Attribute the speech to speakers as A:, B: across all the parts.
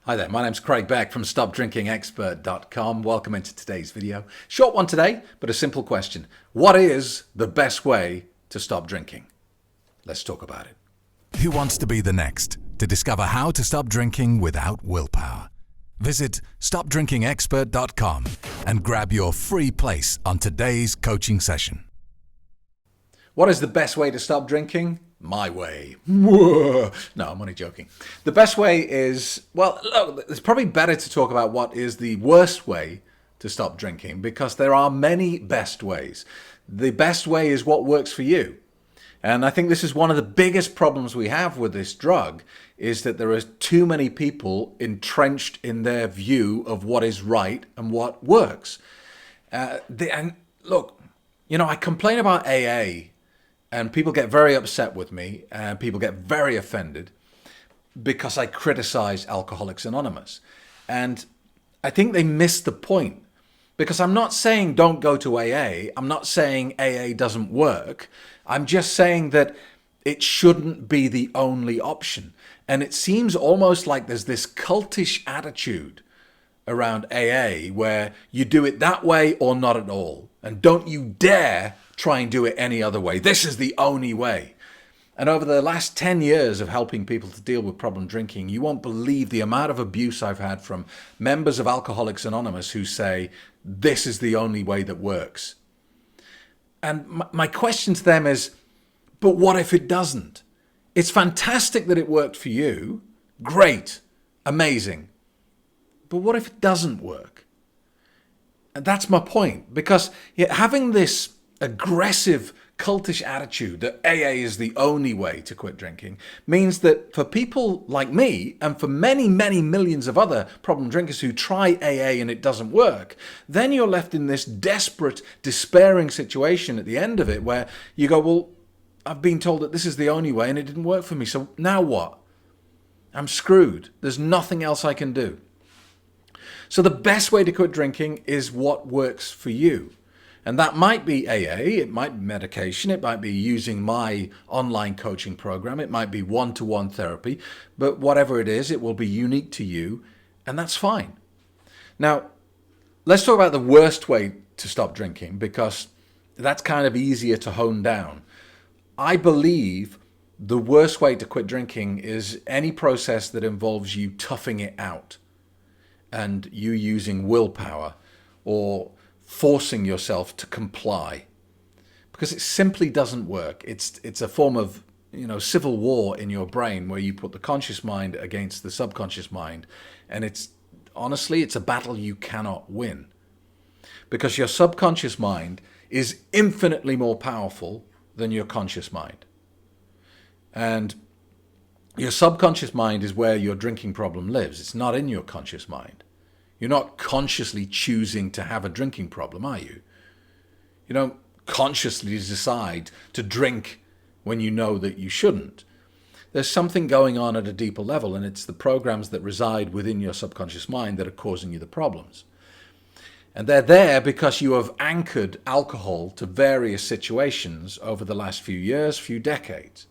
A: Hi there, my name's Craig Beck from StopDrinkingExpert.com. Welcome into today's video. Short one today, but a simple question. What is the best way to stop drinking? Let's talk about it.
B: Who wants to be the next to discover how to stop drinking without willpower? Visit StopDrinkingExpert.com and grab your free place on today's coaching session.
A: What is the best way to stop drinking? My way. No, I'm only joking. The best way is, well, look, it's probably better to talk about what is the worst way to stop drinking because there are many best ways. The best way is what works for you. And I think this is one of the biggest problems we have with this drug is that there are too many people entrenched in their view of what is right and what works. And look, I complain about AA and people get very upset with me and people get very offended because I criticize Alcoholics Anonymous. And I think they miss the point because I'm not saying don't go to AA. I'm not saying AA doesn't work. I'm just saying that it shouldn't be the only option. And it seems almost like there's this cultish attitude around AA where you do it that way or not at all. And don't you dare try and do it any other way. This is the only way. And over the last 10 years of helping people to deal with problem drinking, you won't believe the amount of abuse I've had from members of Alcoholics Anonymous who say, this is the only way that works. And my question to them is, but what if it doesn't? It's fantastic that it worked for you. Great. Amazing. But what if it doesn't work? And that's my point. Because having this aggressive, cultish attitude that AA is the only way to quit drinking means that for people like me and for many, many millions of other problem drinkers who try AA and it doesn't work, then you're left in this desperate, despairing situation at the end of it where you go, well, I've been told that this is the only way and it didn't work for me. So now what? I'm screwed. There's nothing else I can do. So the best way to quit drinking is what works for you. And that might be AA, it might be medication, it might be using my online coaching program, it might be one-to-one therapy, but whatever it is, it will be unique to you, and that's fine. Now, let's talk about the worst way to stop drinking, because that's kind of easier to hone down. I believe the worst way to quit drinking is any process that involves you toughing it out and you using willpower or forcing yourself to comply, because it simply doesn't work. It's a form of civil war in your brain where you put the conscious mind against the subconscious mind, and it's a battle you cannot win because your subconscious mind is infinitely more powerful than your conscious mind, and your subconscious mind is where your drinking problem lives. It's not in your conscious mind. You're not consciously choosing to have a drinking problem, are you? You don't consciously decide to drink when you know that you shouldn't. There's something going on at a deeper level, and it's the programs that reside within your subconscious mind that are causing you the problems. And they're there because you have anchored alcohol to various situations over the last few years, few decades.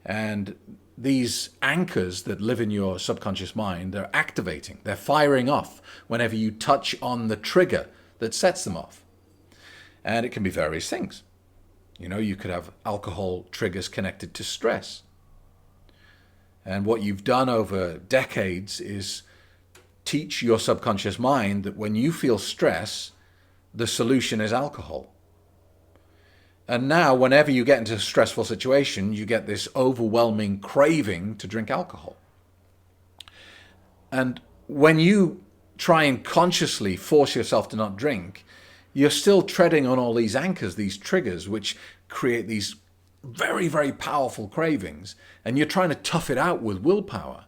A: And these anchors that live in your subconscious mind, they're activating, they're firing off whenever you touch on the trigger that sets them off. And it can be various things. You could have alcohol triggers connected to stress. And what you've done over decades is teach your subconscious mind that when you feel stress, the solution is alcohol. And now, whenever you get into a stressful situation, you get this overwhelming craving to drink alcohol. And when you try and consciously force yourself to not drink, you're still treading on all these anchors, these triggers, which create these very, very powerful cravings. And you're trying to tough it out with willpower.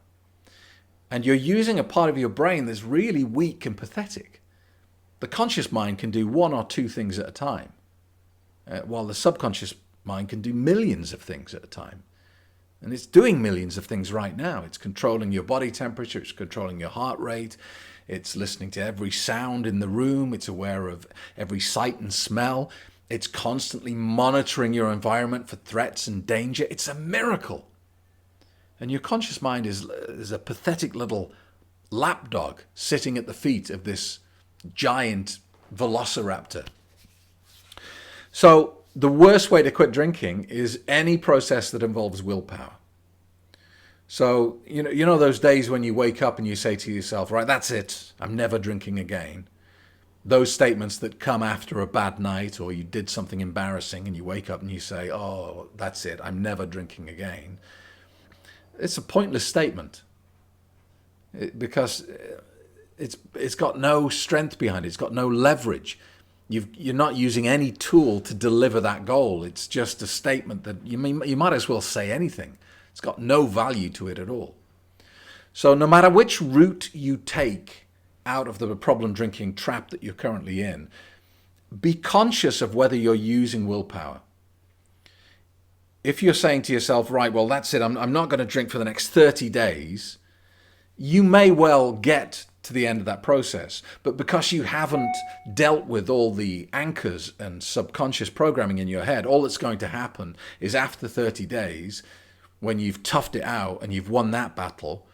A: And you're using a part of your brain that's really weak and pathetic. The conscious mind can do one or two things at a time. While the subconscious mind can do millions of things at a time. And it's doing millions of things right now. It's controlling your body temperature, it's controlling your heart rate, it's listening to every sound in the room, it's aware of every sight and smell, it's constantly monitoring your environment for threats and danger. It's a miracle. And your conscious mind is a pathetic little lapdog sitting at the feet of this giant velociraptor. So the worst way to quit drinking is any process that involves willpower. So, you know those days when you wake up and you say to yourself, right, that's it, I'm never drinking again. Those statements that come after a bad night or you did something embarrassing and you wake up and you say, oh, that's it, I'm never drinking again. It's a pointless statement because it's got no strength behind it. It's got no leverage. You're not using any tool to deliver that goal. It's just a statement that you might as well say anything. It's got no value to it at all. So no matter which route you take out of the problem drinking trap that you're currently in, be conscious of whether you're using willpower. If you're saying to yourself, right, well, that's it, I'm not going to drink for the next 30 days, you may well get to the end of that process. But because you haven't dealt with all the anchors and subconscious programming in your head, all that's going to happen is after 30 days, when you've toughed it out and you've won that battle,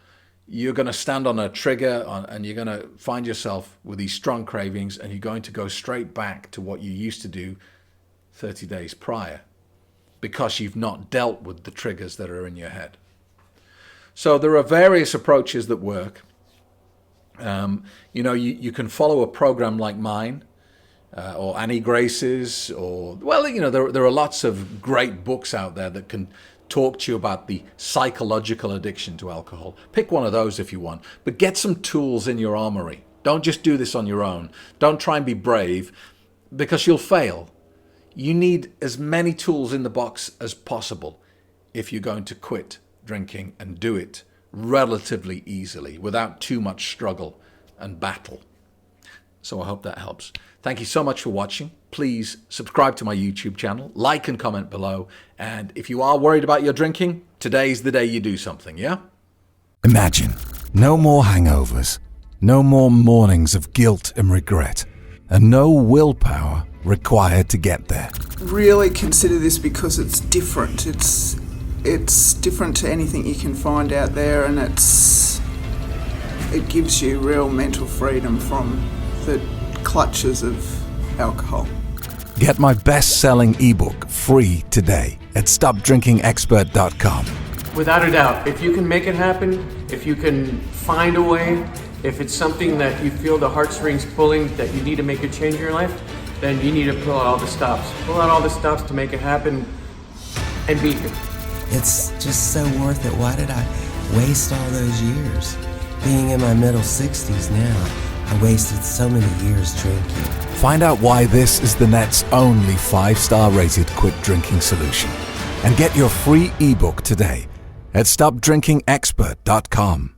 A: you're going to stand on a trigger and you're going to find yourself with these strong cravings and you're going to go straight back to what you used to do 30 days prior because you've not dealt with the triggers that are in your head. So there are various approaches that work. You can follow a program like mine or Annie Grace's there are lots of great books out there that can talk to you about the psychological addiction to alcohol. Pick one of those if you want, but get some tools in your armory. Don't just do this on your own. Don't try and be brave because you'll fail. You need as many tools in the box as possible if you're going to quit drinking and do it relatively easily without too much struggle and battle. So I hope that helps. Thank you so much for watching. Please subscribe to my YouTube channel, like and comment below. And if you are worried about your drinking, today's the day you do something, yeah?
B: Imagine no more hangovers, no more mornings of guilt and regret, and no willpower required to get there.
C: Really consider this because it's different. It's different to anything you can find out there, and it gives you real mental freedom from the clutches of alcohol.
B: Get my best-selling ebook free today at stopdrinkingexpert.com.
D: Without a doubt, if you can make it happen, if you can find a way, if it's something that you feel the heartstrings pulling, that you need to make a change in your life, then you need to pull out all the stops. Pull out all the stops to make it happen and be here.
E: It's just so worth it. Why did I waste all those years? Being in my middle 60s now, I wasted so many years drinking.
B: Find out why this is the net's only 5-star rated quit drinking solution. And get your free ebook today at stopdrinkingexpert.com.